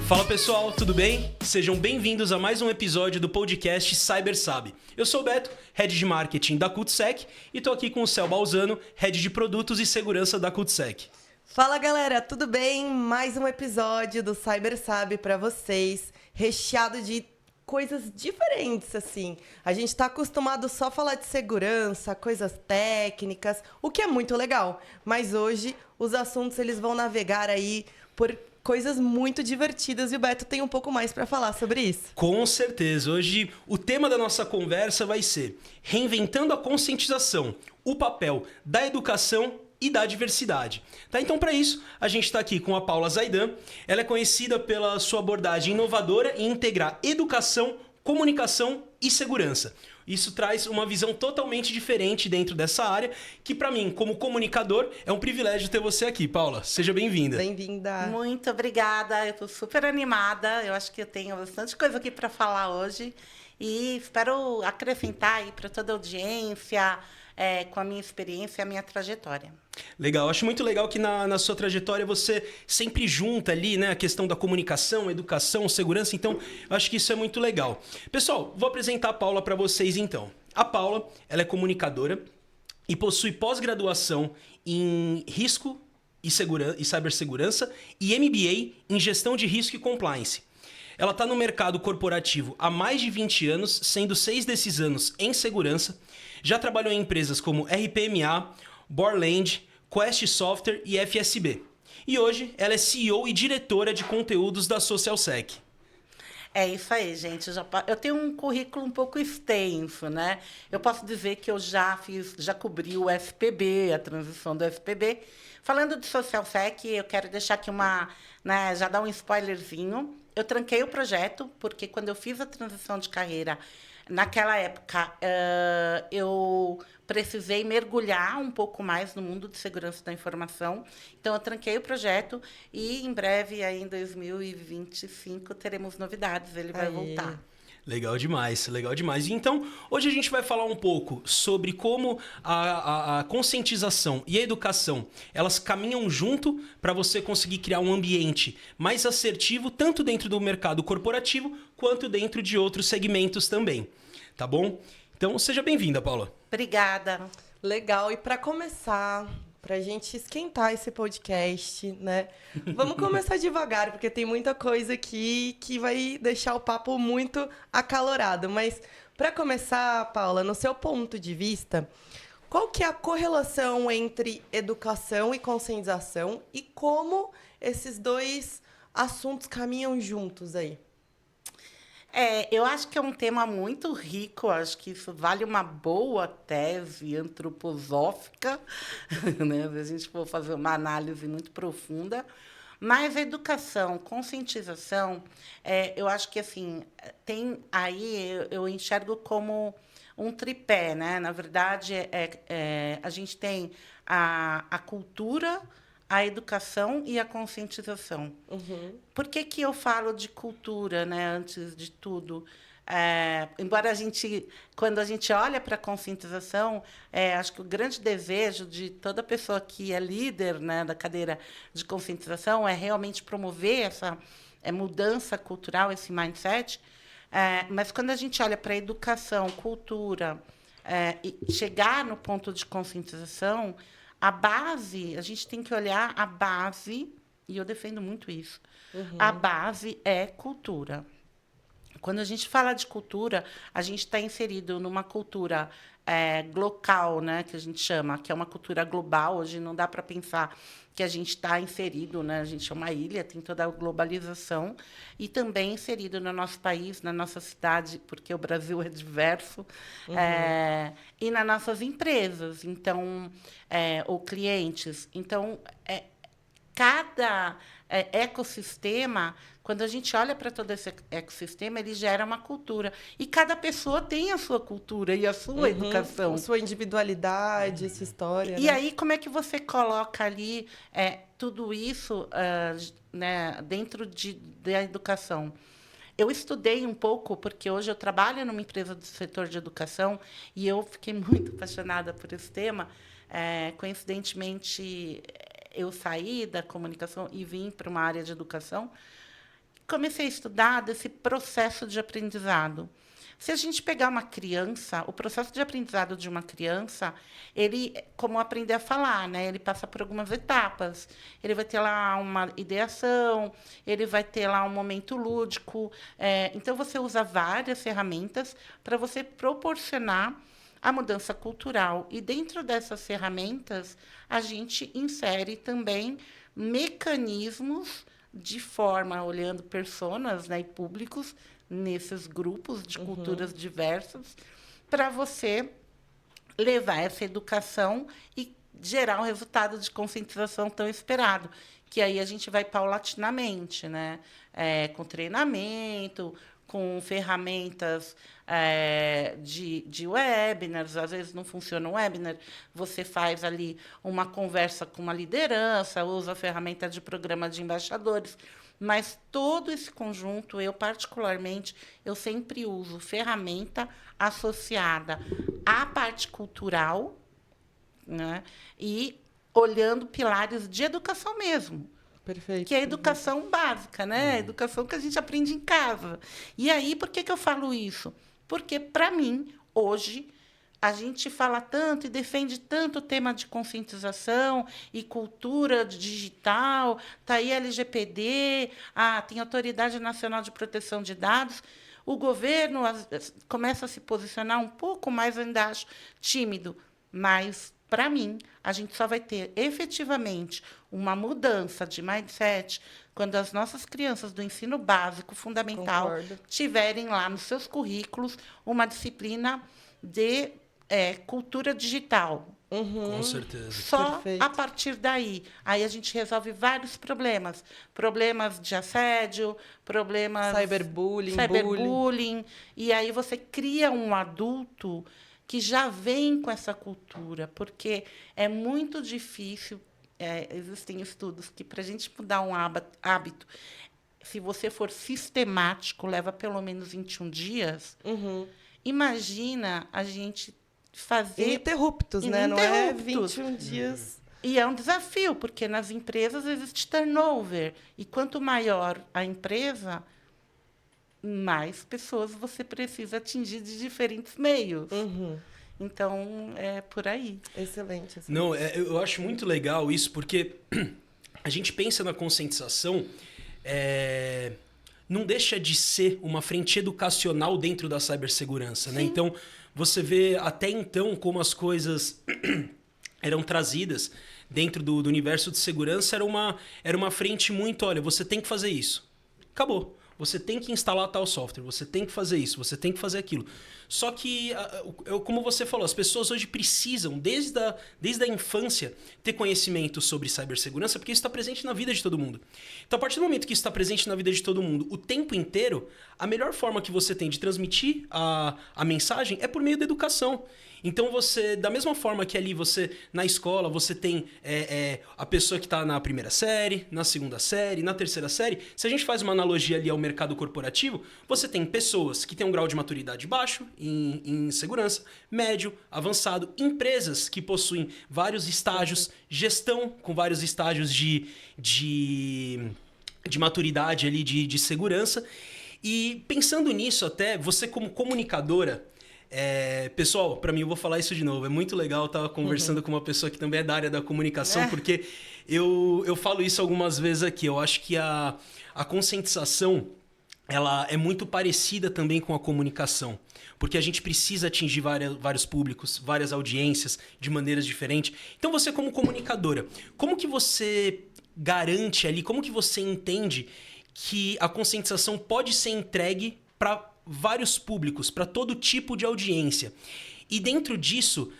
Fala pessoal, tudo bem? Sejam bem-vindos a mais um episódio do podcast CyberSab. Eu sou o Beto, Head de Marketing da CultSec, e tô aqui com o Céu Balzano, Head de Produtos e Segurança da CultSec. Fala galera, tudo bem? Mais um episódio do CyberSab para vocês, recheado de coisas diferentes, assim. A gente tá acostumado só a falar de segurança, coisas técnicas, o que é muito legal. Mas hoje os assuntos eles vão navegar aí por coisas muito divertidas e o Beto tem um pouco mais para falar sobre isso. Com certeza. Hoje o tema da nossa conversa vai ser Reinventando a Conscientização, o papel da educação e da diversidade. Tá? Então, para isso, a gente está aqui com a Paula Zaidan. Ela é conhecida pela sua abordagem inovadora em integrar educação, comunicação e segurança. Isso traz uma visão totalmente diferente dentro dessa área, que para mim, como comunicador, é um privilégio ter você aqui, Paula. Seja bem-vinda. Bem-vinda. Muito obrigada, eu estou super animada. Eu acho que eu tenho bastante coisa aqui para falar hoje e espero acrescentar aí para toda a audiência, com a minha experiência e a minha trajetória. Legal, acho muito legal que na sua trajetória você sempre junta ali, né, a questão da comunicação, educação, segurança, então eu acho que isso é muito legal. Pessoal, vou apresentar a Paula para vocês então. A Paula, ela é comunicadora e possui pós-graduação em risco e cibersegurança e MBA em gestão de risco e compliance. Ela está no mercado corporativo há mais de 20 anos, sendo 6 desses anos em segurança. Já trabalhou em empresas como RPMA, Borland, Quest Software e FSB. E hoje ela é CEO e diretora de conteúdos da SocialSec. É isso aí, gente. Eu tenho um currículo um pouco extenso, né? Eu posso dizer que eu já cobri o FPB, a transição do FPB. Falando de SocialSec, eu quero deixar aqui já dar um spoilerzinho. Eu tranquei o projeto, porque quando eu fiz a transição de carreira, naquela época, eu precisei mergulhar um pouco mais no mundo de segurança da informação. Então, eu tranquei o projeto e, em breve, aí, em 2025, teremos novidades. Ele vai voltar. Legal demais, legal demais. Então, hoje a gente vai falar um pouco sobre como a conscientização e a educação, elas caminham junto para você conseguir criar um ambiente mais assertivo, tanto dentro do mercado corporativo, quanto dentro de outros segmentos também. Tá bom? Então, seja bem-vinda, Paula. Obrigada. Legal, e para começar, para a gente esquentar esse podcast, né? Vamos começar devagar, porque tem muita coisa aqui que vai deixar o papo muito acalorado. Mas, para começar, Paula, no seu ponto de vista, qual que é a correlação entre educação e conscientização e como esses dois assuntos caminham juntos aí? Eu acho que é um tema muito rico, acho que isso vale uma boa tese antroposófica, né? Se a gente for fazer uma análise muito profunda. Mas a educação, conscientização, eu acho que assim, tem aí, eu enxergo como um tripé, né? Na verdade, a gente tem a cultura, a educação e a conscientização. Uhum. Por que eu falo de cultura, né, antes de tudo? Embora quando a gente olha para a conscientização, acho que o grande desejo de toda pessoa que é líder, né, da cadeira de conscientização é realmente promover essa mudança cultural, esse mindset. Mas quando a gente olha para a educação, cultura, e chegar no ponto de conscientização, a base, a gente tem que olhar a base, e eu defendo muito isso. Uhum. A base é cultura. Quando a gente fala de cultura, a gente está inserido numa cultura local, né, que a gente chama, que é uma cultura global. Hoje não dá para pensar que a gente está inserido, né, a gente é uma ilha, tem toda a globalização, e também inserido no nosso país, na nossa cidade, porque o Brasil é diverso, e nas nossas empresas, então, ou clientes. Então, cada ecossistema, quando a gente olha para todo esse ecossistema, ele gera uma cultura. E cada pessoa tem a sua cultura e a sua educação. A sua individualidade, sua história. E aí, como é que você coloca ali tudo isso né, dentro da educação? Eu estudei um pouco, porque hoje eu trabalho numa empresa do setor de educação e eu fiquei muito apaixonada por esse tema. Coincidentemente, eu saí da comunicação e vim para uma área de educação. comecei a estudar desse processo de aprendizado. Se a gente pegar uma criança, o processo de aprendizado de uma criança, ele, como aprender a falar, né? Ele passa por algumas etapas. Ele vai ter lá uma ideação, ele vai ter lá um momento lúdico. Então, você usa várias ferramentas para você proporcionar a mudança cultural. E, dentro dessas ferramentas, a gente insere também mecanismos de forma, olhando personas, né, e públicos, nesses grupos de culturas diversas, para você levar essa educação e gerar um resultado de conscientização tão esperado, que aí a gente vai paulatinamente, né? Com treinamento, com ferramentas de webinars. Às vezes não funciona um webinar, você faz ali uma conversa com uma liderança, usa a ferramenta de programa de embaixadores. Mas todo esse conjunto, eu particularmente, eu sempre uso ferramenta associada à parte cultural, né? E olhando pilares de educação mesmo. Perfeito. Que é a educação básica, né? A educação que a gente aprende em casa. E aí, por que eu falo isso? Porque, para mim, hoje, a gente fala tanto e defende tanto o tema de conscientização e cultura digital, está aí a LGPD, tem a Autoridade Nacional de Proteção de Dados. O governo começa a se posicionar um pouco mais, ainda acho, tímido. Mas, para mim, a gente só vai ter efetivamente uma mudança de mindset quando as nossas crianças do ensino básico, fundamental, tiverem lá nos seus currículos uma disciplina de cultura digital. Com certeza. Só a partir daí. Aí a gente resolve vários problemas. Problemas de assédio, problemas... Cyberbullying. E aí você cria um adulto que já vem com essa cultura, porque é muito difícil. Existem estudos que, para a gente mudar um hábito, se você for sistemático, leva pelo menos 21 dias. Imagina a gente fazer... Ininterruptos, né? Não é 21 dias. E é um desafio, porque nas empresas existe turnover. E quanto maior a empresa, mais pessoas você precisa atingir de diferentes meios. Então, é por aí. Excelente. Não, eu acho muito legal isso, porque a gente pensa na conscientização... não deixa de ser uma frente educacional dentro da cibersegurança, né? Então, você vê até então como as coisas eram trazidas dentro do universo de segurança, era uma frente muito, olha, você tem que fazer isso. Acabou. Você tem que instalar tal software, você tem que fazer isso, você tem que fazer aquilo. Só que, como você falou, as pessoas hoje precisam, desde a infância, ter conhecimento sobre cibersegurança, porque isso está presente na vida de todo mundo. Então, a partir do momento que isso está presente na vida de todo mundo o tempo inteiro, a melhor forma que você tem de transmitir a mensagem é por meio da educação. Então, você, da mesma forma que ali na escola, você tem a pessoa que está na primeira série, na segunda série, na terceira série. Se a gente faz uma analogia ali ao mercado corporativo, você tem pessoas que têm um grau de maturidade baixo em segurança, médio, avançado, empresas que possuem vários estágios, gestão com vários estágios de maturidade ali, de segurança. E pensando nisso até, você como comunicadora... pessoal, para mim, eu vou falar isso de novo. É muito legal estar conversando com uma pessoa que também é da área da comunicação, porque eu falo isso algumas vezes aqui. Eu acho que a conscientização ela é muito parecida também com a comunicação, porque a gente precisa atingir vários públicos, várias audiências de maneiras diferentes. Então, você como comunicadora, como que você garante ali, como que você entende que a conscientização pode ser entregue para vários públicos, para todo tipo de audiência? E dentro disso,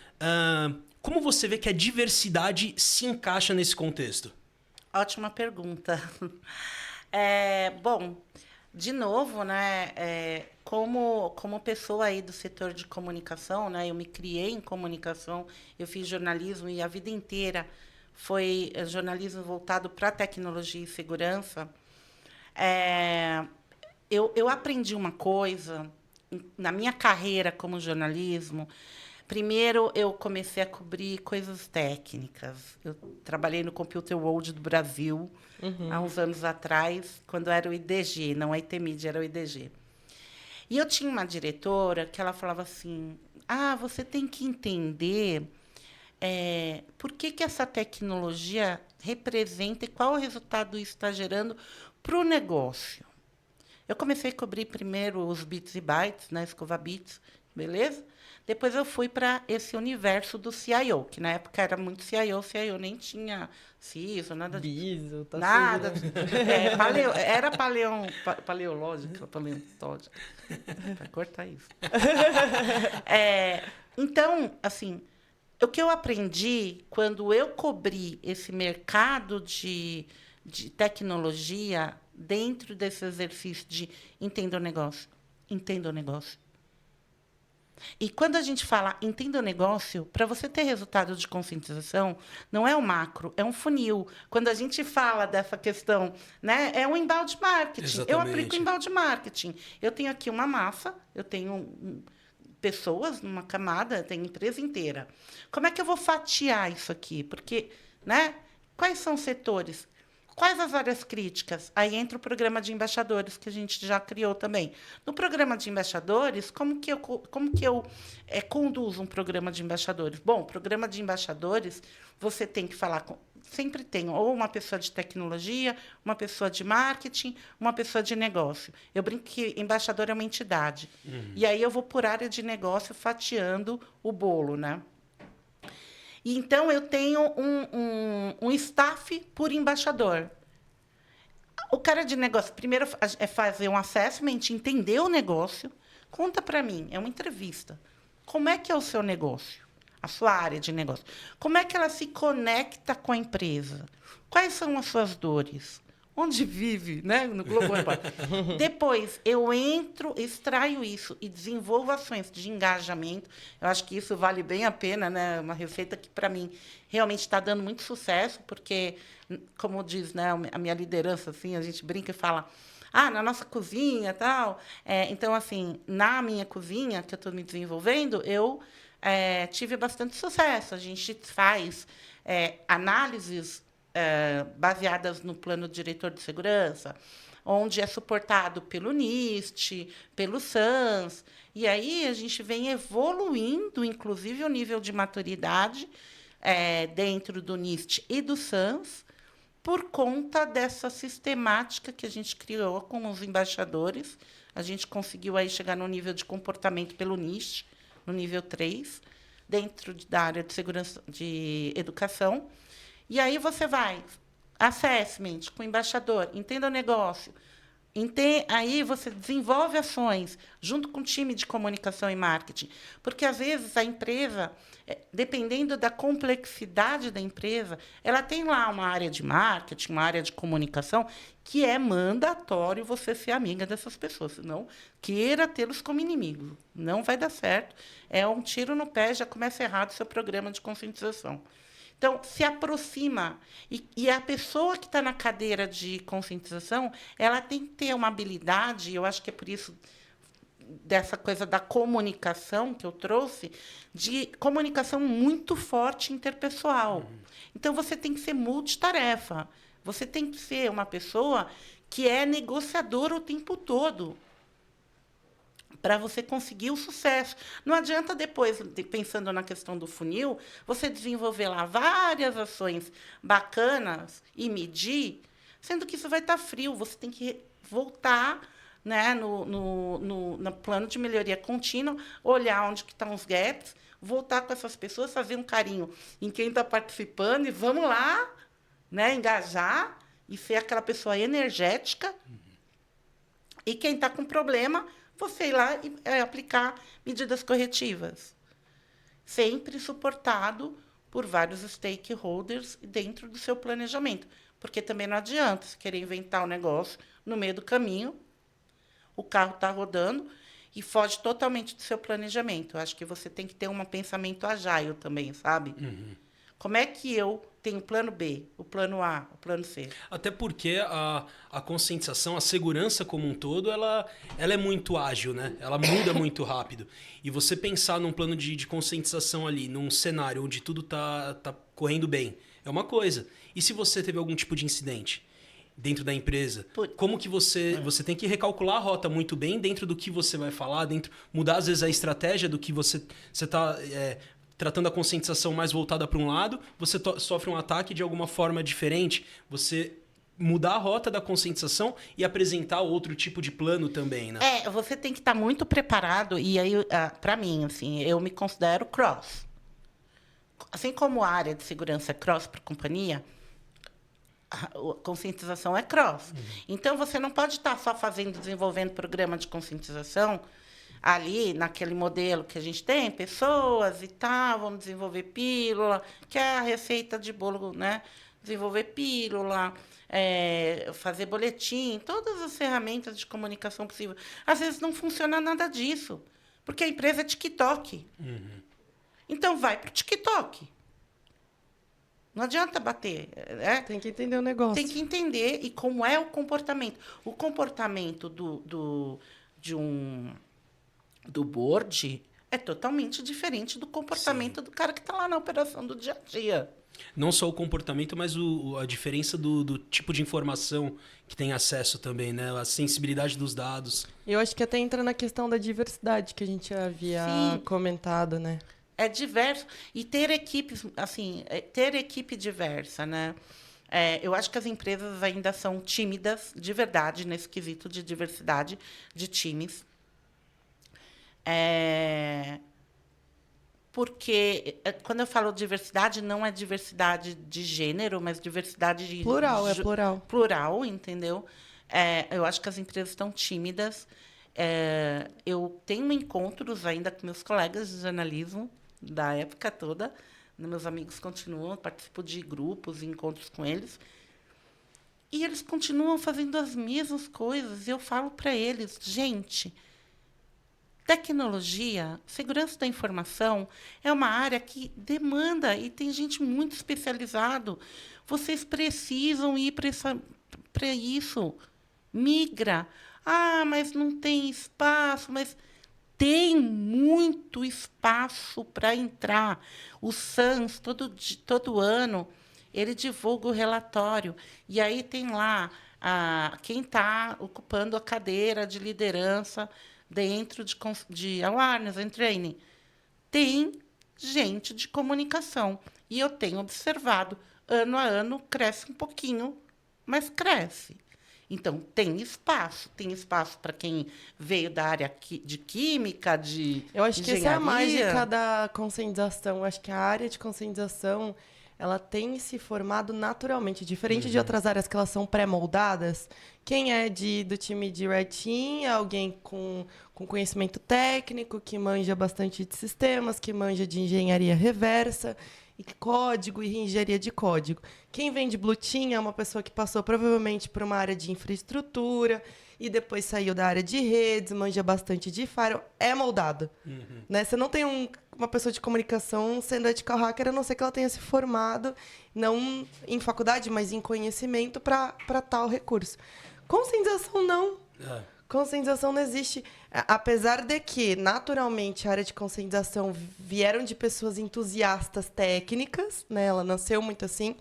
como você vê que a diversidade se encaixa nesse contexto? Ótima pergunta. Bom, de novo, né, como pessoa aí do setor de comunicação, né, eu me criei em comunicação, eu fiz jornalismo e a vida inteira foi jornalismo voltado para tecnologia e segurança. Eu aprendi uma coisa na minha carreira como jornalismo, Primeiro, eu comecei a cobrir coisas técnicas. Eu trabalhei no Computer World do Brasil, há uns anos atrás, quando era o IDG, não a ITMID, era o IDG. E eu tinha uma diretora que ela falava assim, você tem que entender por que essa tecnologia representa e qual o resultado isso está gerando para o negócio. Eu comecei a cobrir primeiro os bits e bytes, né, Escova Bits, beleza? Depois eu fui para esse universo do CIO, que na época era muito CIO nem tinha CISO, nada disso. Biso, tá Nada. tudo, Era paleológica, paleontógica. Vai cortar isso. Então, assim, o que eu aprendi quando eu cobri esse mercado de tecnologia dentro desse exercício de entenda o negócio. E quando a gente fala entenda o negócio, para você ter resultado de conscientização, não é o macro, é um funil. Quando a gente fala dessa questão, né, é um inbound marketing. Exatamente. Eu aplico inbound marketing. Eu tenho aqui uma massa, eu tenho pessoas numa camada, tenho empresa inteira. Como é que eu vou fatiar isso aqui? Porque, né, quais são os setores? Quais as áreas críticas? Aí entra o programa de embaixadores, que a gente já criou também. No programa de embaixadores, como que eu conduzo um programa de embaixadores? Bom, programa de embaixadores, você tem que falar com... Sempre tem ou uma pessoa de tecnologia, uma pessoa de marketing, uma pessoa de negócio. Eu brinco que embaixador é uma entidade. E aí eu vou por área de negócio fatiando o bolo, né? E, então, eu tenho um staff por embaixador. O cara de negócio, primeiro, é fazer um assessment, entender o negócio. Conta para mim, é uma entrevista. Como é que é o seu negócio? A sua área de negócio. Como é que ela se conecta com a empresa? Quais são as suas dores? Onde vive, né? No Globo Repórter. Depois, eu entro, extraio isso e desenvolvo ações de engajamento. Eu acho que isso vale bem a pena, né? Uma receita que, para mim, realmente está dando muito sucesso, porque, como diz, né, a minha liderança, assim, a gente brinca e fala, na nossa cozinha, tal. Então, assim, na minha cozinha, que eu estou me desenvolvendo, eu tive bastante sucesso. A gente faz análises baseadas no plano diretor de segurança, onde é suportado pelo NIST, pelo SANS. E aí a gente vem evoluindo, inclusive, o nível de maturidade dentro do NIST e do SANS, por conta dessa sistemática que a gente criou com os embaixadores. A gente conseguiu aí chegar no nível de comportamento pelo NIST, no nível 3, dentro da área de segurança de educação. E aí você vai, assessment com o embaixador, entenda o negócio. Aí você desenvolve ações junto com o time de comunicação e marketing. Porque, às vezes, a empresa, dependendo da complexidade da empresa, ela tem lá uma área de marketing, uma área de comunicação, que é mandatório você ser amiga dessas pessoas. Senão, queira tê-los como inimigo. Não vai dar certo. É um tiro no pé, já começa errado o seu programa de conscientização. Então, se aproxima. E a pessoa que está na cadeira de conscientização, ela tem que ter uma habilidade, eu acho que é por isso dessa coisa da comunicação que eu trouxe, de comunicação muito forte interpessoal. Então, você tem que ser multitarefa. Você tem que ser uma pessoa que é negociadora o tempo todo, para você conseguir o sucesso. Não adianta depois, pensando na questão do funil, você desenvolver lá várias ações bacanas e medir, sendo que isso vai estar frio. Você tem que voltar, né, no plano de melhoria contínua, olhar onde que estão os gaps, voltar com essas pessoas, fazer um carinho em quem está participando e vamos lá, né, engajar e ser aquela pessoa energética. E quem está com problema, você ir lá e aplicar medidas corretivas. Sempre suportado por vários stakeholders dentro do seu planejamento. Porque também não adianta você querer inventar um negócio no meio do caminho, o carro está rodando e foge totalmente do seu planejamento. Eu acho que você tem que ter um pensamento agile também, sabe? Como é que eu tem o plano B, o plano A, o plano C. Até porque a conscientização, a segurança como um todo, ela é muito ágil, né? Ela muda muito rápido. E você pensar num plano de conscientização ali, num cenário onde tudo tá correndo bem, é uma coisa. E se você teve algum tipo de incidente dentro da empresa, como que você tem que recalcular a rota muito bem dentro do que você vai falar, mudar às vezes a estratégia do que você está tratando a conscientização mais voltada para um lado, você sofre um ataque de alguma forma diferente, você mudar a rota da conscientização e apresentar outro tipo de plano também, né? Você tem que estar muito preparado, e aí, para mim, assim, eu me considero cross. Assim como a área de segurança é cross para a companhia, a conscientização é cross. Então, você não pode estar só desenvolvendo programa de conscientização ali, naquele modelo que a gente tem, pessoas e tal, vamos desenvolver pílula, que é a receita de bolo, né? Desenvolver pílula, fazer boletim, todas as ferramentas de comunicação possível. Às vezes não funciona nada disso, porque a empresa é TikTok. Então, vai para o TikTok. Não adianta bater. Tem que entender o negócio. Tem que entender e como é o comportamento. O comportamento do board é totalmente diferente do comportamento do cara que está lá na operação do dia a dia. Não só o comportamento, mas a diferença do tipo de informação que tem acesso também, né? A sensibilidade dos dados. Eu acho que até entra na questão da diversidade que a gente havia comentado, né? É diverso. E ter equipes, assim, ter equipe diversa, né? Eu acho que as empresas ainda são tímidas, de verdade, nesse quesito de diversidade de times. Porque quando eu falo diversidade, não é diversidade de gênero, mas diversidade de... Plural, é plural. Plural, entendeu? Eu acho que as empresas estão tímidas. Eu tenho encontros ainda com meus colegas de jornalismo da época toda. Meus amigos continuam, participo de grupos, encontros com eles. E eles continuam fazendo as mesmas coisas. E eu falo para eles, gente... Tecnologia, segurança da informação é uma área que demanda e tem gente muito especializado. Vocês precisam ir para isso. Migra. Mas não tem espaço. Mas tem muito espaço para entrar. O SANS, todo ano, ele divulga o relatório. E aí tem lá quem está ocupando a cadeira de liderança dentro de awareness and training. Tem gente de comunicação. E eu tenho observado, ano a ano, cresce um pouquinho, mas cresce. Então, tem espaço para quem veio da área de química, de Eu acho que engenharia. essa é a mágica da conscientização. Eu acho que a área de conscientização ela tem se formado naturalmente. Diferente de outras áreas que elas são pré-moldadas, quem é do time de Red Team é alguém com conhecimento técnico, que manja bastante de sistemas, que manja de engenharia reversa, e código e engenharia de código. Quem vem de Blue Team é uma pessoa que passou provavelmente por uma área de infraestrutura e depois saiu da área de redes, manja bastante de firewall, é moldado. Né? Você não tem uma pessoa de comunicação sendo ethical hacker, a não ser que ela tenha se formado, não em faculdade, mas em conhecimento para tal recurso. Conscientização, não. Conscientização não existe. Apesar de que, naturalmente, a área de conscientização vieram de pessoas entusiastas técnicas, né? Ela nasceu muito assim.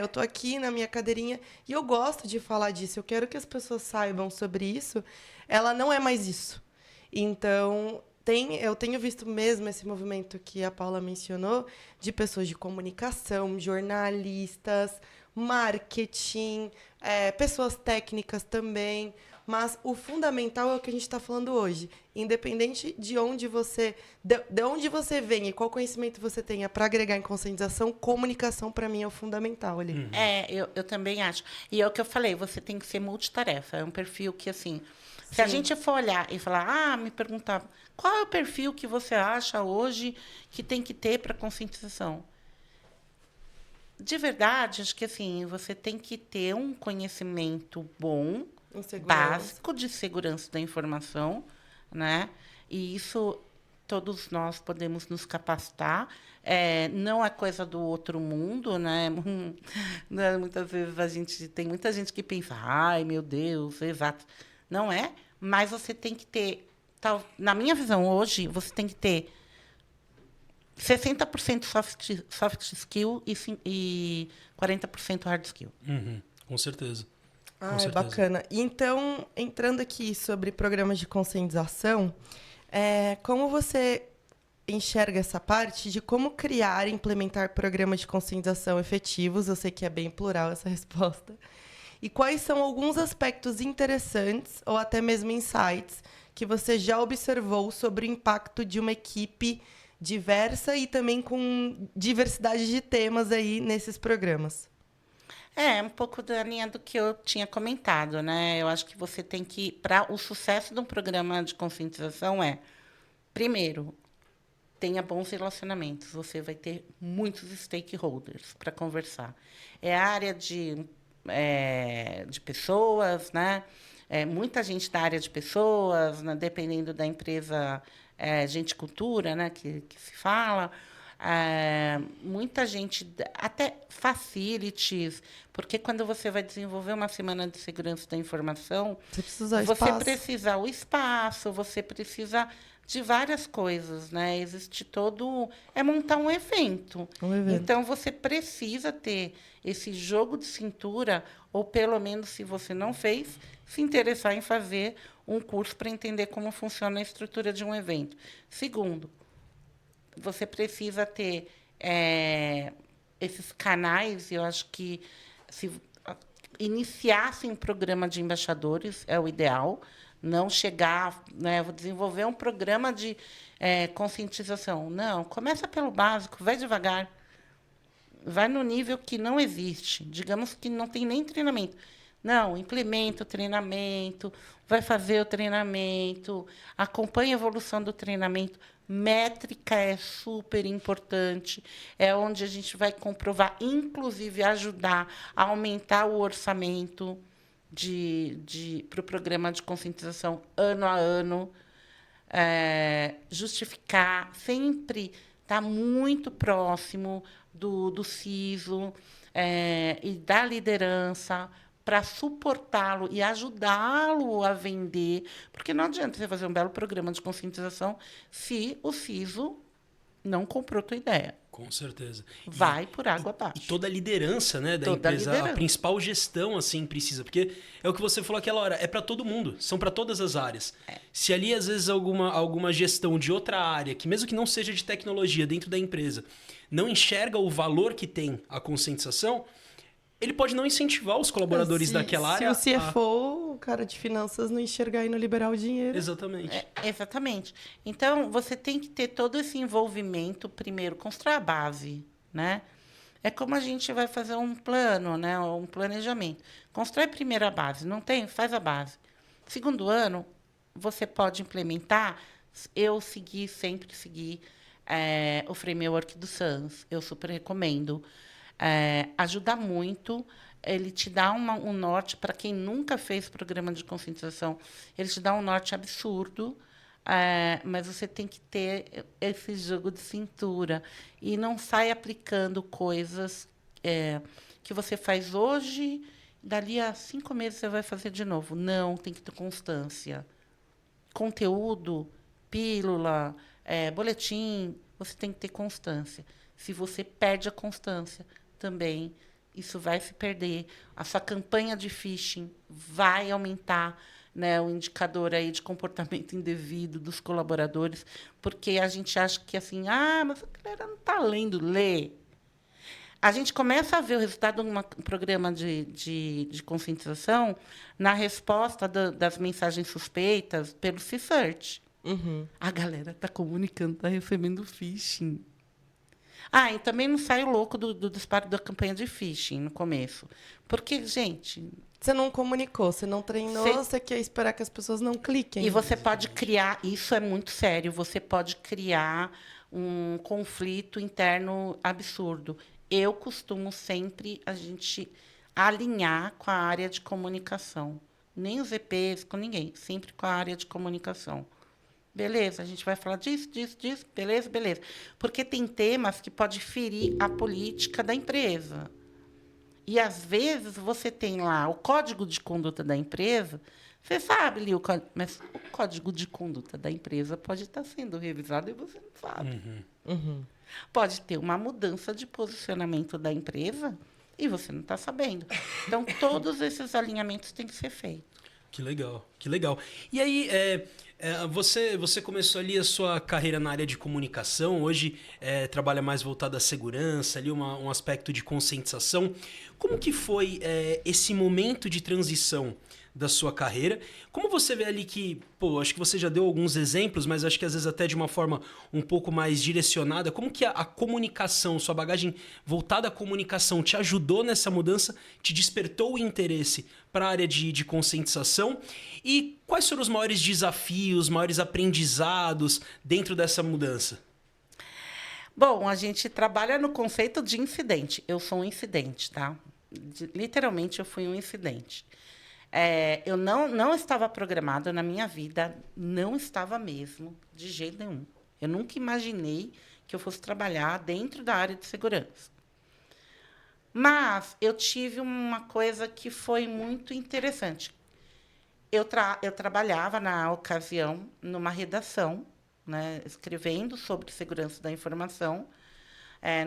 Eu tô aqui na minha cadeirinha e eu gosto de falar disso. Eu quero que as pessoas saibam sobre isso. Ela não é mais isso. Então, eu tenho visto mesmo esse movimento que a Paula mencionou, de pessoas de comunicação, jornalistas, marketing, pessoas técnicas também. Mas o fundamental é o que a gente está falando hoje. Independente de onde você vem e qual conhecimento você tenha para agregar em conscientização, comunicação, para mim, é o fundamental ali. Eu também acho. E é o que eu falei, você tem que ser multitarefa. É um perfil que, assim... Se a gente for olhar e falar, me perguntar, qual é o perfil que você acha hoje que tem que ter para conscientização? De verdade, acho que, assim, você tem que ter um conhecimento bom, básico de segurança da informação, né? E isso todos nós podemos nos capacitar. Não é coisa do outro mundo, né? Muitas vezes tem muita gente que pensa, ai, meu Deus, exato. Não é, mas você tem que ter, na minha visão hoje, você tem que ter 60% soft skill e 40% hard skill. Uhum, com certeza. Ah, Com é certeza. bacana. Então, entrando aqui sobre programas de conscientização, como você enxerga essa parte de como criar e implementar programas de conscientização efetivos? Eu sei que é bem plural essa resposta. E quais são alguns aspectos interessantes ou até mesmo insights que você já observou sobre o impacto de uma equipe diversa e também com diversidade de temas aí nesses programas? Um pouco da linha do que eu tinha comentado, né? Eu acho que você tem que, para o sucesso de um programa de conscientização primeiro, tenha bons relacionamentos. Você vai ter muitos stakeholders para conversar. É a área de pessoas, né? Muita gente da área de pessoas, né? Dependendo da empresa, gente cultura, né? que se fala. Muita gente, até facilities, porque quando você vai desenvolver uma semana de segurança da informação, Você precisa usar você espaço. precisa o espaço, você precisa de várias coisas, né? Existe todo... montar um evento. Um evento. Então, você precisa ter esse jogo de cintura, ou pelo menos, se você não fez, se interessar em fazer um curso para entender como funciona a estrutura de um evento. Segundo, você precisa ter esses canais. Eu acho que se iniciasse um programa de embaixadores é o ideal. Não chegar, né, vou desenvolver um programa de conscientização. Não, começa pelo básico, vai devagar. Vai no nível que não existe. Digamos que não tem nem treinamento. Não, implementa o treinamento, vai fazer o treinamento, acompanha a evolução do treinamento. Métrica é super importante, é onde a gente vai comprovar, inclusive ajudar a aumentar o orçamento para o programa de conscientização ano a ano. Justificar, sempre estar muito próximo do CISO e da liderança, para suportá-lo e ajudá-lo a vender. Porque não adianta você fazer um belo programa de conscientização se o CISO não comprou tua ideia. Com certeza. Vai por água abaixo. E toda a liderança, né, da Toda a empresa, liderança. a principal gestão, assim, precisa. Porque é o que você falou aquela hora, é para todo mundo, são para todas as áreas. Se ali, às vezes, alguma gestão de outra área, que mesmo que não seja de tecnologia dentro da empresa, não enxerga o valor que tem a conscientização, ele pode não incentivar os colaboradores daquela área. Se o CFO, o cara de finanças, não enxergar e não liberar o dinheiro. Exatamente. Exatamente. Então, você tem que ter todo esse envolvimento, primeiro, constrói a base, né? É como a gente vai fazer um plano, né? Um planejamento. Constrói primeiro a base. Não tem? Faz a base. Segundo ano, você pode implementar. Eu sempre segui o framework do SANS. Eu super recomendo. Ajuda muito. Ele te dá um norte, para quem nunca fez programa de conscientização, ele te dá um norte absurdo, mas você tem que ter esse jogo de cintura e não sai aplicando coisas que você faz hoje, dali a 5 meses você vai fazer de novo. Não, tem que ter constância. Conteúdo, pílula, boletim, você tem que ter constância. Se você perde a constância, também isso vai se perder. A sua campanha de phishing vai aumentar, né, o indicador aí de comportamento indevido dos colaboradores, porque a gente acha que assim, mas a galera não está lendo, lê. A gente começa a ver o resultado de um programa de conscientização na resposta das mensagens suspeitas pelo C-Search. Uhum. A galera está comunicando, está recebendo phishing. E também não sai louco do disparo da campanha de phishing no começo. Porque, gente... Você não comunicou, você não treinou, você quer esperar que as pessoas não cliquem. E você pode criar... Isso é muito sério. Você pode criar um conflito interno absurdo. Eu costumo sempre a gente alinhar com a área de comunicação. Nem os EPs, com ninguém. Sempre com a área de comunicação. Beleza, a gente vai falar disso, disso, disso, beleza, beleza. Porque tem temas que podem ferir a política da empresa. E, às vezes, você tem lá o código de conduta da empresa, você sabe ali, mas o código de conduta da empresa pode estar sendo revisado e você não sabe. Pode ter uma mudança de posicionamento da empresa e você não está sabendo. Então, todos esses alinhamentos têm que ser feitos. Que legal, que legal. E aí, você começou ali a sua carreira na área de comunicação, hoje trabalha mais voltado à segurança, ali um aspecto de conscientização. Como que foi esse momento de transição da sua carreira? Como você vê ali que, acho que você já deu alguns exemplos, mas acho que às vezes até de uma forma um pouco mais direcionada, como que a comunicação, sua bagagem voltada à comunicação te ajudou nessa mudança, te despertou o interesse para a área de conscientização? E quais foram os maiores desafios, maiores aprendizados dentro dessa mudança? Bom, a gente trabalha no conceito de incidente. Eu sou um incidente, tá? Literalmente, eu fui um incidente. Eu não estava programada na minha vida, não estava mesmo, de jeito nenhum. Eu nunca imaginei que eu fosse trabalhar dentro da área de segurança. Mas eu tive uma coisa que foi muito interessante. Eu trabalhava, na ocasião, numa redação, né, escrevendo sobre segurança da informação,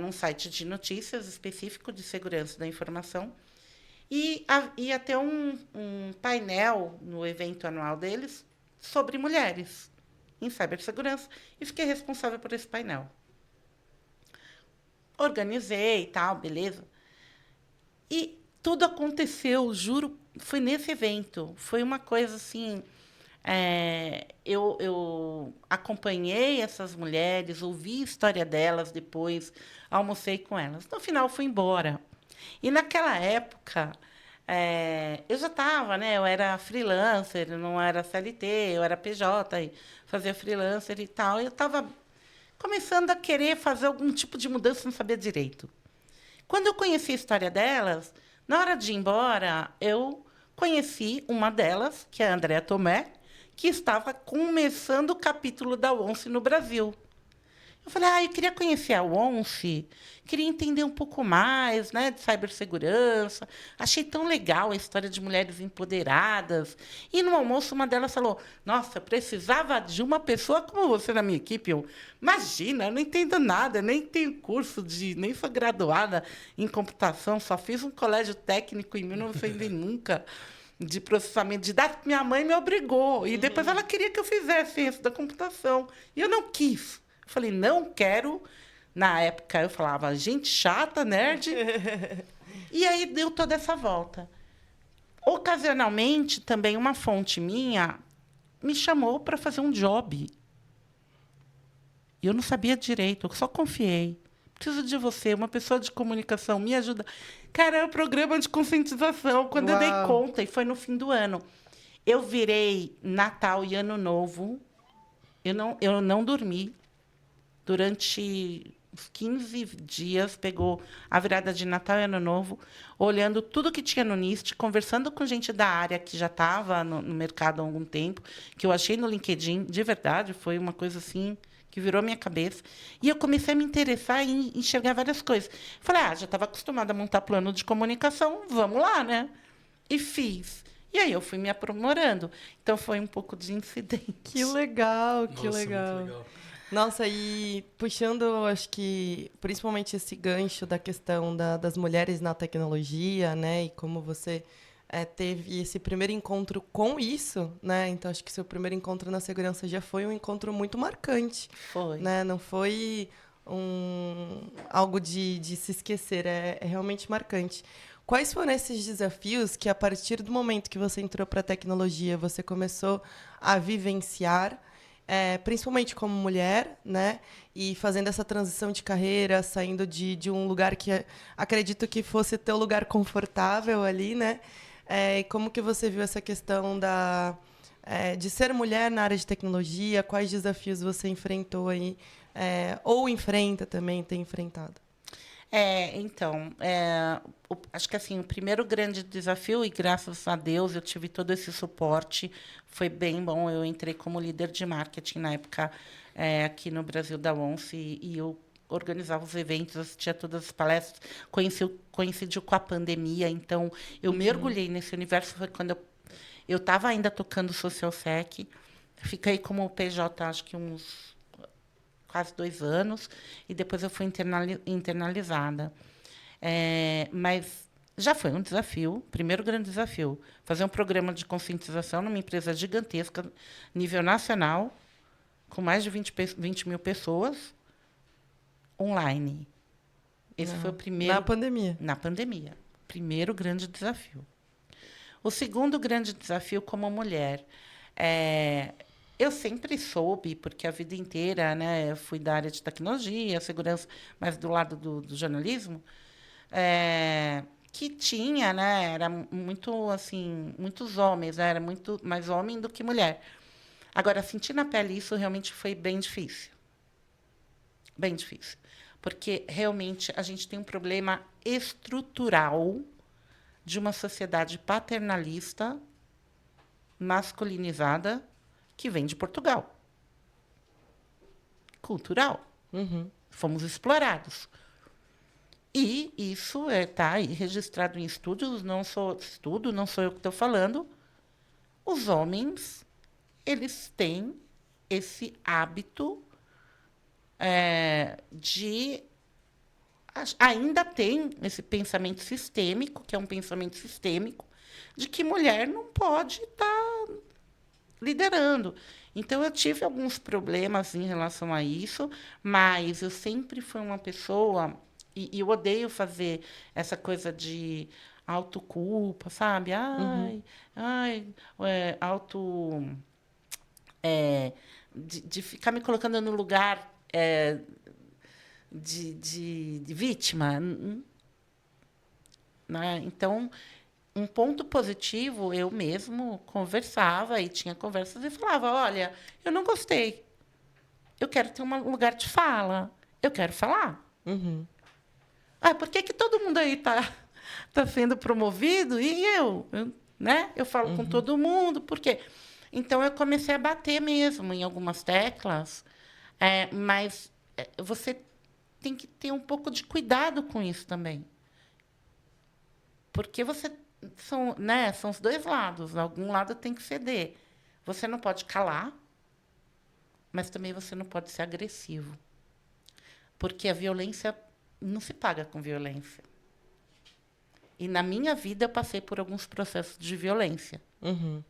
num site de notícias específico de segurança da informação. E ia ter um painel no evento anual deles sobre mulheres em cibersegurança. E fiquei responsável por esse painel. Organizei e tal, beleza. E tudo aconteceu, juro, foi nesse evento. Foi uma coisa assim... eu acompanhei essas mulheres, ouvi a história delas depois, almocei com elas. No final, fui embora. E, naquela época, eu já estava, né? Eu era freelancer, não era CLT, eu era PJ, e fazia freelancer e tal. Eu estava começando a querer fazer algum tipo de mudança, não sabia direito. Quando eu conheci a história delas, na hora de ir embora, eu conheci uma delas, que é a Andréa Tomé, que estava começando o capítulo da ONCE no Brasil. Eu falei, eu queria conhecer a ONCE, queria entender um pouco mais, né, de cibersegurança. Achei tão legal a história de mulheres empoderadas. E, no almoço, uma delas falou, nossa, precisava de uma pessoa como você na minha equipe. Eu, imagina, eu não entendo nada, nem tenho curso, nem sou graduada em computação, só fiz um colégio técnico em 1900 e nunca, de processamento de dados. Minha mãe me obrigou. E depois ela queria que eu fizesse ciência da computação. E eu não quis. Eu falei, não quero. Na época, eu falava, gente chata, nerd. E aí deu toda essa volta. Ocasionalmente, também, uma fonte minha me chamou para fazer um job. E eu não sabia direito, eu só confiei. Preciso de você, uma pessoa de comunicação, me ajuda. Cara, era um programa de conscientização. Quando eu dei conta, e foi no fim do ano, eu virei Natal e Ano Novo. Eu não dormi. Durante uns 15 dias, pegou a virada de Natal e Ano Novo, olhando tudo que tinha no NIST, conversando com gente da área que já estava no mercado há algum tempo, que eu achei no LinkedIn, de verdade, foi uma coisa assim que virou minha cabeça. E eu comecei a me interessar em enxergar várias coisas. Falei, já estava acostumada a montar plano de comunicação, vamos lá, né? E fiz. E aí eu fui me aprimorando. Então, foi um pouco de incidente. Que legal, que Nossa, legal. muito legal. Nossa, e puxando, acho que, principalmente esse gancho da questão das mulheres na tecnologia, né? E como você teve esse primeiro encontro com isso, né? Então, acho que seu primeiro encontro na segurança já foi um encontro muito marcante. Foi. Né? Não foi algo de se esquecer, é realmente marcante. Quais foram esses desafios que, a partir do momento que você entrou para a tecnologia, você começou a vivenciar, principalmente como mulher, né? E fazendo essa transição de carreira, saindo de um lugar que acredito que fosse teu lugar confortável ali, né? E como que você viu essa questão de ser mulher na área de tecnologia? Quais desafios você enfrentou aí? Ou enfrenta também, tem enfrentado? Então, acho que assim, o primeiro grande desafio, e graças a Deus eu tive todo esse suporte, foi bem bom. Eu entrei como líder de marketing na época aqui no Brasil da ONCE, e eu organizava os eventos, assistia todas as palestras, coincidiu com a pandemia, então eu mergulhei nesse universo. Foi quando eu estava ainda tocando Social Sec, fiquei como PJ, acho que uns quase 2 anos, e depois eu fui internalizada. Mas já foi um desafio, primeiro grande desafio, fazer um programa de conscientização numa empresa gigantesca, nível nacional, com mais de 20 mil pessoas, online. Esse foi o primeiro... Na pandemia. Na pandemia. Primeiro grande desafio. O segundo grande desafio como mulher... Eu sempre soube, porque a vida inteira, né, eu fui da área de tecnologia, segurança, mas do lado do jornalismo, que tinha, né, era muito assim, muitos homens, né, era muito mais homem do que mulher. Agora, sentir na pele isso realmente foi bem difícil. Bem difícil. Porque realmente a gente tem um problema estrutural de uma sociedade paternalista, masculinizada, que vem de Portugal. Cultural. Uhum. Fomos explorados. E isso está aí registrado em estudos, não sou eu que estou falando. Os homens, eles têm esse hábito de... Ainda tem esse pensamento sistêmico, que é um pensamento sistêmico, de que mulher não pode estar liderando. Então, eu tive alguns problemas em relação a isso, mas eu sempre fui uma pessoa... E eu odeio fazer essa coisa de autoculpa, sabe? De ficar me colocando no lugar de vítima. Né? Então, um ponto positivo, eu mesmo conversava e tinha conversas e falava, olha, eu não gostei. Eu quero ter um lugar de fala. Eu quero falar. Uhum. Por que todo mundo aí tá sendo promovido e eu, né? Eu falo com todo mundo, por quê? Então, eu comecei a bater mesmo em algumas teclas, mas você tem que ter um pouco de cuidado com isso também. Porque são os dois lados. Algum lado tem que ceder. Você não pode calar, mas também você não pode ser agressivo. Porque a violência não se paga com violência. E, na minha vida, eu passei por alguns processos de violência. Uhum.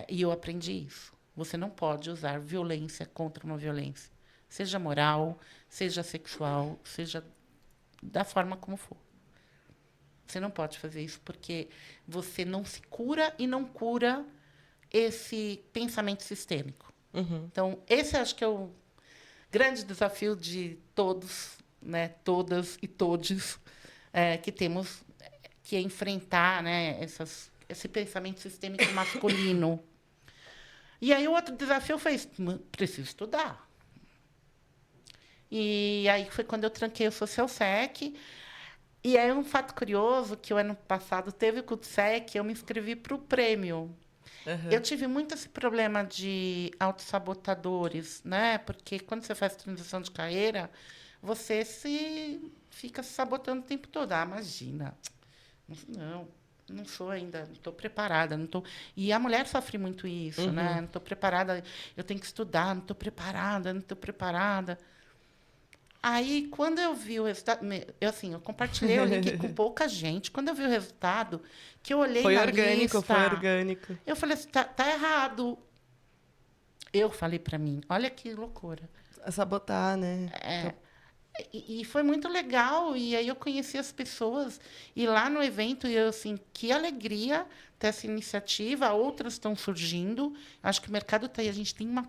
E eu aprendi isso. Você não pode usar violência contra uma violência. Seja moral, seja sexual, seja da forma como for. Você não pode fazer isso porque você não se cura e não cura esse pensamento sistêmico. Uhum. Então, esse acho que é o grande desafio de todos, né, todas e todes, que temos que enfrentar, né, esse pensamento sistêmico masculino. E aí o outro desafio foi isso, preciso estudar. E aí foi quando eu tranquei o Social Sec. E aí um fato curioso, que o ano passado teve o CultSec, eu me inscrevi para o prêmio. Uhum. Eu tive muito esse problema de autossabotadores, né? Porque quando você faz transição de carreira, você fica se sabotando o tempo todo. Imagina. Não sou ainda, não estou preparada. E a mulher sofre muito isso, né? Não estou preparada, eu tenho que estudar, não estou preparada. Aí, quando eu vi o resultado... eu compartilhei o link com pouca gente. Quando eu vi o resultado, que eu olhei na lista... Foi orgânico. Eu falei assim, tá errado. Eu falei para mim, olha que loucura. Sabotar, né? E foi muito legal. E aí eu conheci as pessoas. E lá no evento, que alegria ter essa iniciativa. Outras estão surgindo. Acho que o mercado está aí. A gente tem uma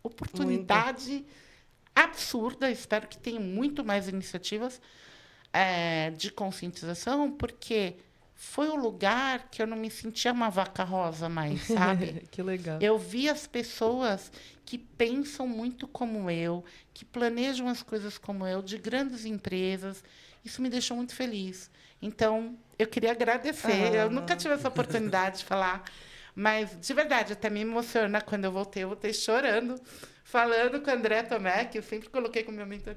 oportunidade... Muito absurda, espero que tenha muito mais iniciativas de conscientização, porque foi o lugar que eu não me sentia uma vaca rosa mais, sabe? Que legal. Eu vi as pessoas que pensam muito como eu, que planejam as coisas como eu, de grandes empresas. Isso me deixou muito feliz. Então, eu queria agradecer. Eu nunca tive essa oportunidade de falar, mas, de verdade, até me emociona quando eu voltei chorando, falando com o André Tomé, que eu sempre coloquei como meu mentor.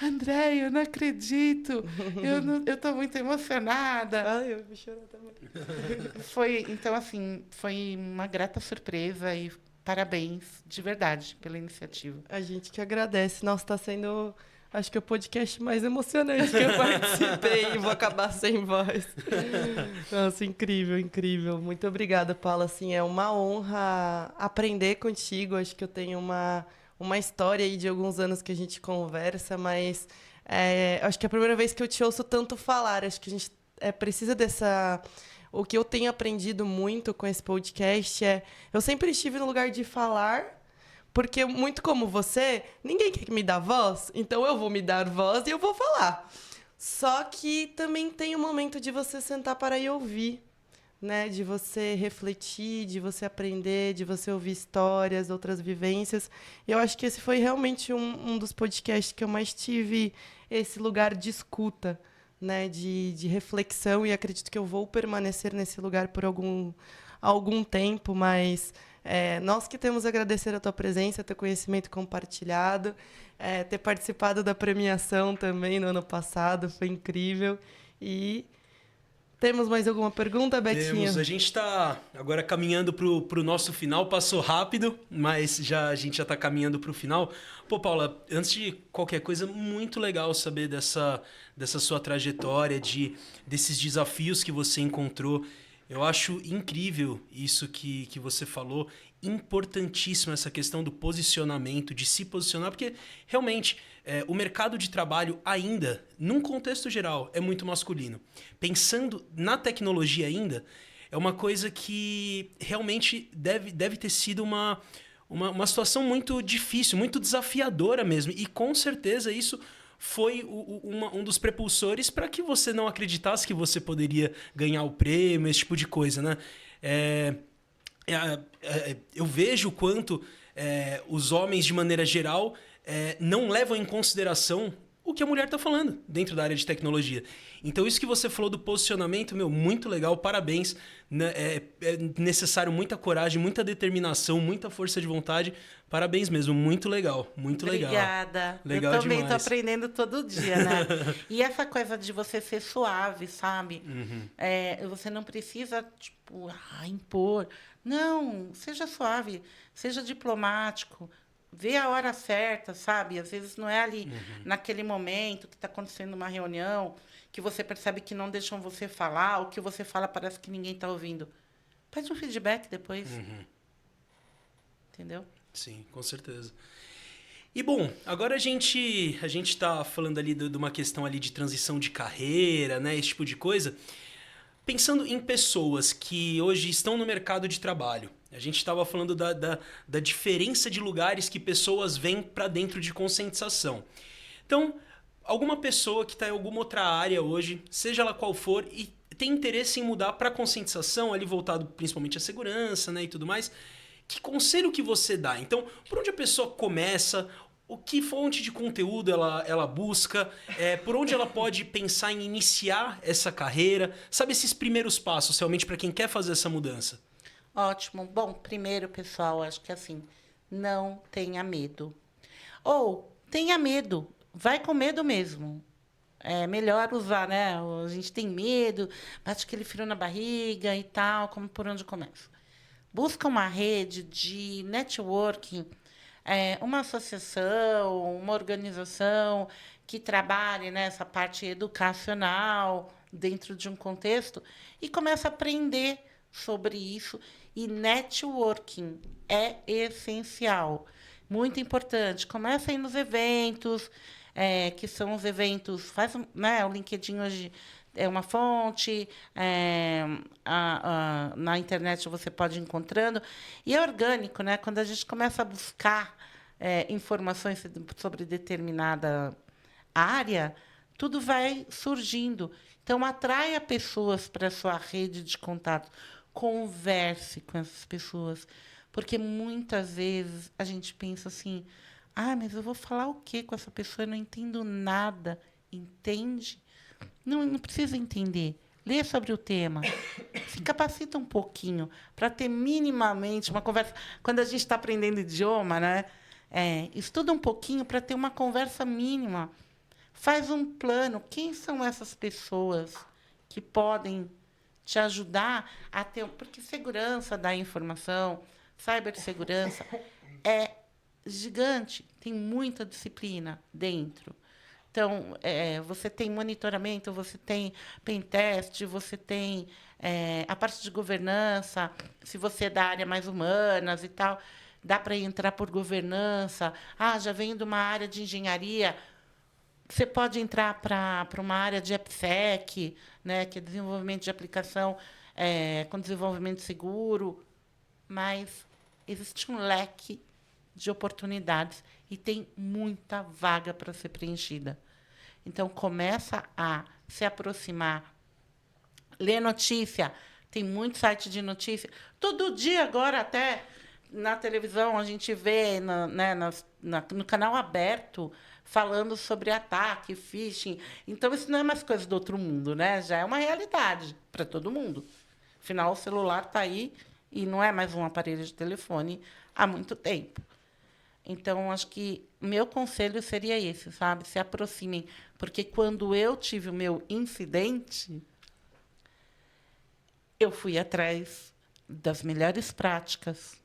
André, eu não acredito. Eu estou muito emocionada. Ai, eu vou chorar também. Então, assim, foi uma grata surpresa e parabéns, de verdade, pela iniciativa. A gente que agradece. Nossa, está sendo, acho que, o podcast mais emocionante que eu participei e vou acabar sem voz. Nossa, incrível, incrível. Muito obrigada, Paula. Assim, é uma honra aprender contigo. Acho que eu tenho uma história aí de alguns anos que a gente conversa, mas acho que é a primeira vez que eu te ouço tanto falar. Acho que a gente precisa dessa... O que eu tenho aprendido muito com esse podcast eu sempre estive no lugar de falar, porque, muito como você, ninguém quer me dar voz, então eu vou me dar voz e eu vou falar. Só que também tem um momento de você sentar para ir ouvir, né? De você refletir, de você aprender, de você ouvir histórias, outras vivências. E eu acho que esse foi realmente um dos podcasts que eu mais tive esse lugar de escuta, né, de reflexão, e acredito que eu vou permanecer nesse lugar por algum tempo, mas nós que temos a agradecer a tua presença, teu conhecimento compartilhado, ter participado da premiação também no ano passado, foi incrível. E temos mais alguma pergunta, Betinho? Temos. A gente está agora caminhando para o nosso final. Passou rápido, mas a gente já está caminhando para o final. Pô, Paula, antes de qualquer coisa, muito legal saber dessa sua trajetória, desses desafios que você encontrou. Eu acho incrível isso que você falou. Importantíssimo essa questão do posicionamento, de se posicionar, porque realmente o mercado de trabalho ainda, num contexto geral, é muito masculino. Pensando na tecnologia ainda, é uma coisa que realmente deve ter sido uma situação muito difícil, muito desafiadora mesmo. E com certeza isso foi um dos prepulsores para que você não acreditasse que você poderia ganhar o prêmio, esse tipo de coisa, né? Eu vejo o quanto os homens, de maneira geral, não levam em consideração o que a mulher está falando dentro da área de tecnologia. Então, isso que você falou do posicionamento, muito legal, parabéns. É necessário muita coragem, muita determinação, muita força de vontade. Parabéns mesmo, muito legal, muito legal. Obrigada. Legal eu também demais. estou aprendendo todo dia, né? E essa coisa de você ser suave, sabe? Uhum. Você não precisa, impor. Não, seja suave, seja diplomático. Vê a hora certa, sabe? Às vezes não é ali naquele momento que está acontecendo uma reunião que você percebe que não deixam você falar, ou que você fala parece que ninguém está ouvindo. Pede um feedback depois. Entendeu? Sim, com certeza. E, bom, agora a gente está falando ali de uma questão ali de transição de carreira, né? Esse tipo de coisa. Pensando em pessoas que hoje estão no mercado de trabalho, a gente estava falando da diferença de lugares que pessoas vêm para dentro de conscientização. Então, alguma pessoa que está em alguma outra área hoje, seja ela qual for, e tem interesse em mudar para conscientização, ali voltado principalmente à segurança, né, e tudo mais, que conselho que você dá? Então, por onde a pessoa começa? O que fonte de conteúdo ela busca? Por onde ela pode pensar em iniciar essa carreira? Sabe, esses primeiros passos, realmente, para quem quer fazer essa mudança? Ótimo. Bom, primeiro, pessoal, acho que assim, não tenha medo. Ou tenha medo, vai com medo mesmo. É melhor usar, né? A gente tem medo, bate aquele frio na barriga e tal, como por onde começa. Busca uma rede de networking, uma associação, uma organização que trabalhe nessa parte educacional dentro de um contexto e começa a aprender sobre isso. E networking é essencial, muito importante. Começa aí nos eventos, que são os eventos... Faz, né, o LinkedIn hoje é uma fonte, na internet você pode ir encontrando. E é orgânico, né? Quando a gente começa a buscar informações sobre determinada área, tudo vai surgindo. Então, atraia pessoas para a sua rede de contato. Converse com essas pessoas. Porque, muitas vezes, a gente pensa assim, mas eu vou falar o quê com essa pessoa? Eu não entendo nada. Entende? Não precisa entender. Lê sobre o tema. Se capacita um pouquinho para ter minimamente uma conversa. Quando a gente está aprendendo idioma, né? Estuda um pouquinho para ter uma conversa mínima. Faz um plano. Quem são essas pessoas que podem te ajudar a ter... Porque segurança da informação, cibersegurança, é gigante. Tem muita disciplina dentro. Então, você tem monitoramento, você tem pentest, você tem a parte de governança, se você é da área mais humanas e tal, dá para entrar por governança. Já vem de uma área de engenharia, você pode entrar para uma área de AppSec, né, que é desenvolvimento de aplicação com desenvolvimento seguro, mas existe um leque de oportunidades e tem muita vaga para ser preenchida. Então, começa a se aproximar. Lê notícia. Tem muito site de notícia. Todo dia, agora, até na televisão, a gente vê no canal aberto falando sobre ataque, phishing. Então, isso não é mais coisa do outro mundo, né? Já é uma realidade para todo mundo. Afinal, o celular está aí e não é mais um aparelho de telefone há muito tempo. Então, acho que meu conselho seria esse, sabe? Se aproximem. Porque quando eu tive o meu incidente, eu fui atrás das melhores práticas.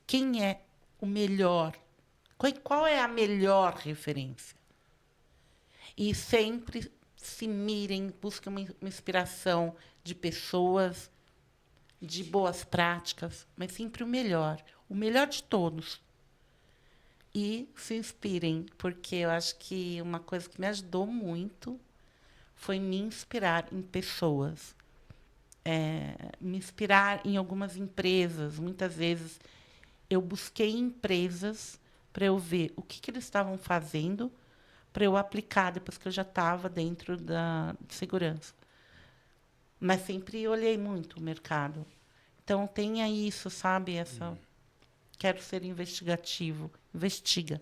Quem é o melhor? Qual é a melhor referência? E sempre se mirem, busquem uma inspiração de pessoas, de boas práticas, mas sempre o melhor de todos. E se inspirem, porque eu acho que uma coisa que me ajudou muito foi me inspirar em pessoas. Me inspirar em algumas empresas. Muitas vezes eu busquei empresas para eu ver o que eles estavam fazendo para eu aplicar depois que eu já estava dentro da segurança. Mas sempre olhei muito o mercado. Então, tenha isso, sabe? Quero ser investigativo. Investiga.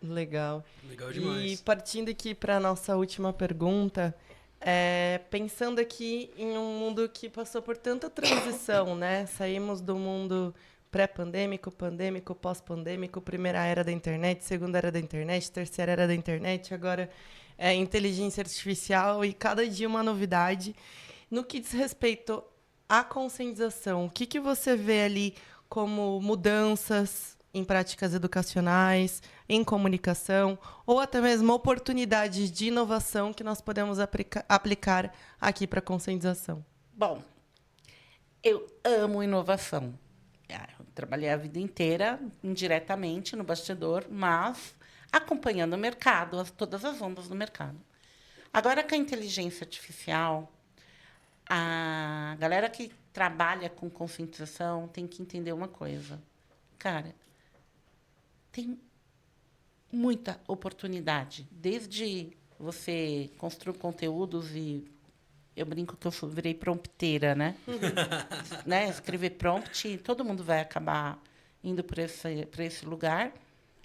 Legal. Legal demais. E partindo aqui para a nossa última pergunta, pensando aqui em um mundo que passou por tanta transição, né? Saímos do mundo pré-pandêmico, pandêmico, pós-pandêmico, primeira era da internet, segunda era da internet, terceira era da internet, agora inteligência artificial e cada dia uma novidade. No que diz respeito à conscientização, o que você vê ali como mudanças em práticas educacionais, em comunicação, ou até mesmo oportunidades de inovação que nós podemos aplicar aqui para a conscientização? Bom, eu amo inovação. Eu trabalhei a vida inteira, indiretamente, no bastidor, mas acompanhando o mercado, todas as ondas do mercado. Agora, com a inteligência artificial, a galera que trabalha com conscientização tem que entender uma coisa. Cara, tem muita oportunidade. Desde você construir conteúdos e... Eu brinco que eu virei prompteira, né? Né? Escrever prompt, todo mundo vai acabar indo para esse lugar.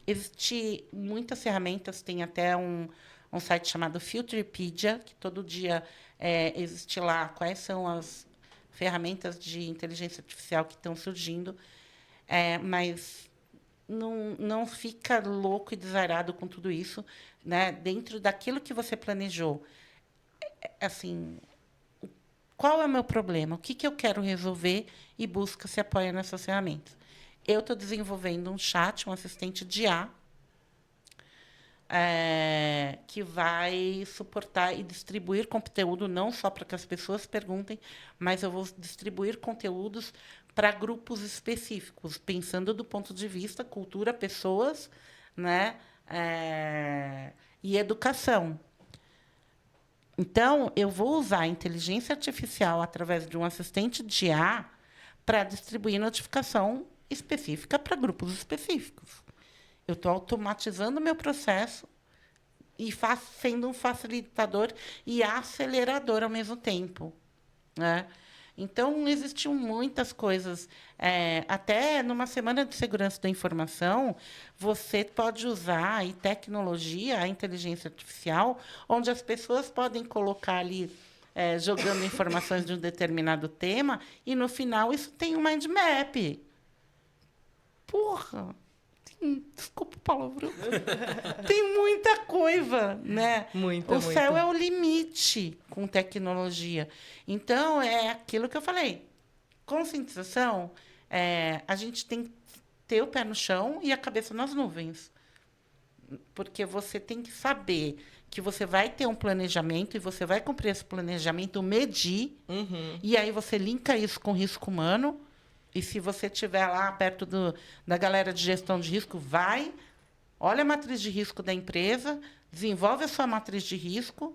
Existem muitas ferramentas, tem até um site chamado Futurepedia, que todo dia existe lá quais são as ferramentas de inteligência artificial que estão surgindo. Mas não fica louco e desarado com tudo isso, né? Dentro daquilo que você planejou. Assim, qual é o meu problema? O que eu quero resolver? E busca, se apoia nessas ferramentas. Eu estou desenvolvendo um chat, um assistente de IA, que vai suportar e distribuir conteúdo, não só para que as pessoas perguntem, mas eu vou distribuir conteúdos para grupos específicos, pensando do ponto de vista cultura, pessoas, né, e educação. Então, eu vou usar a inteligência artificial através de um assistente de IA para distribuir notificação específica para grupos específicos. Eu estou automatizando o meu processo e sendo um facilitador e acelerador ao mesmo tempo, né? Então, existiam muitas coisas. Até numa semana de segurança da informação, você pode usar aí tecnologia, a inteligência artificial, onde as pessoas podem colocar ali, jogando informações de um determinado tema, e, no final, isso tem um mind map. Porra! Desculpa o palavrão. Tem muita coisa, né? O céu é o limite com tecnologia. Então, é aquilo que eu falei. Conscientização, a gente tem que ter o pé no chão e a cabeça nas nuvens. Porque você tem que saber que você vai ter um planejamento e você vai cumprir esse planejamento, medir, e aí você linka isso com risco humano. E se você estiver lá perto da galera de gestão de risco, olha a matriz de risco da empresa, desenvolve a sua matriz de risco.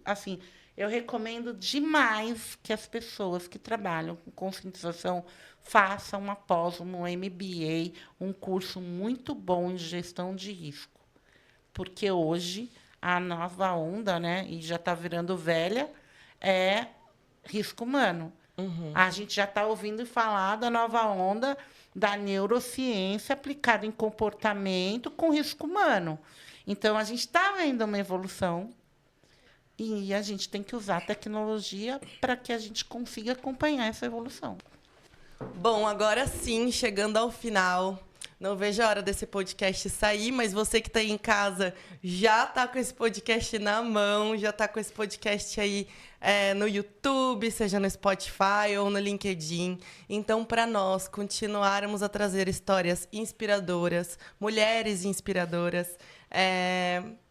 Assim, eu recomendo demais que as pessoas que trabalham com conscientização façam um MBA, um curso muito bom em gestão de risco. Porque hoje a nova onda, né, e já está virando velha, é risco humano. A gente já está ouvindo falar da nova onda da neurociência aplicada em comportamento com risco humano. Então, a gente está vendo uma evolução e a gente tem que usar a tecnologia para que a gente consiga acompanhar essa evolução. Bom, agora sim, chegando ao final. Não vejo a hora desse podcast sair, mas você que está aí em casa já está com esse podcast na mão, já está com esse podcast aí no YouTube, seja no Spotify ou no LinkedIn. Então, para nós continuarmos a trazer histórias inspiradoras, mulheres inspiradoras,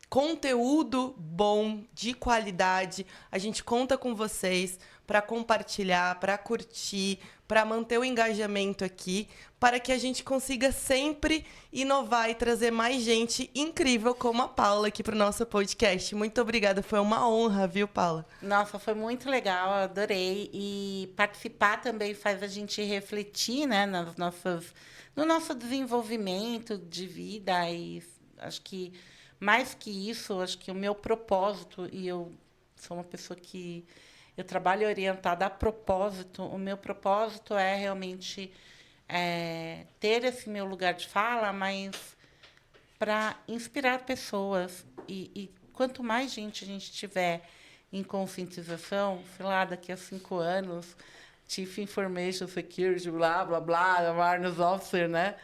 conteúdo bom, de qualidade, a gente conta com vocês para compartilhar, para curtir, para manter o engajamento aqui, para que a gente consiga sempre inovar e trazer mais gente incrível como a Paula aqui para o nosso podcast. Muito obrigada, foi uma honra, viu, Paula? Nossa, foi muito legal, eu adorei. E participar também faz a gente refletir, né, no nosso desenvolvimento de vida. E acho que, mais que isso, acho que o meu propósito, e eu sou uma pessoa que eu trabalho orientada a propósito. O meu propósito é realmente ter esse meu lugar de fala, mas para inspirar pessoas. E quanto mais gente a gente tiver em conscientização, sei lá, daqui a 5 anos, Chief Information Security, blá, blá, blá, Awareness Officer, né?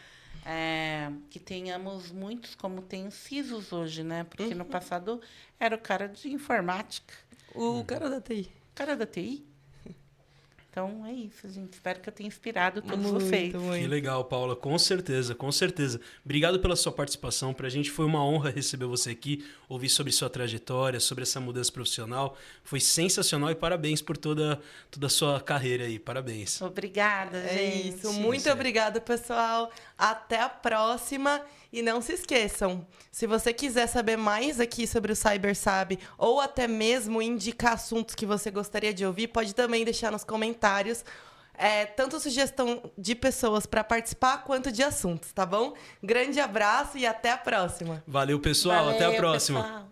Que tenhamos muitos, como tem os CISOs hoje, né? Porque no passado era o cara de informática. O cara da TI. Cara da TI. Então, é isso, gente. Espero que eu tenha inspirado todos Muito, vocês. muito. Que legal, Paula. Com certeza, com certeza. Obrigado pela sua participação. Para a gente foi uma honra receber você aqui, ouvir sobre sua trajetória, sobre essa mudança profissional. Foi sensacional e parabéns por toda a sua carreira aí. Parabéns. Obrigada, gente. Isso. Muito obrigada, pessoal. Até a próxima. E não se esqueçam, se você quiser saber mais aqui sobre o CyberSab ou até mesmo indicar assuntos que você gostaria de ouvir, pode também deixar nos comentários tanto sugestão de pessoas para participar quanto de assuntos, tá bom? Grande abraço e até a próxima. Valeu, pessoal. Até a próxima. Pessoal.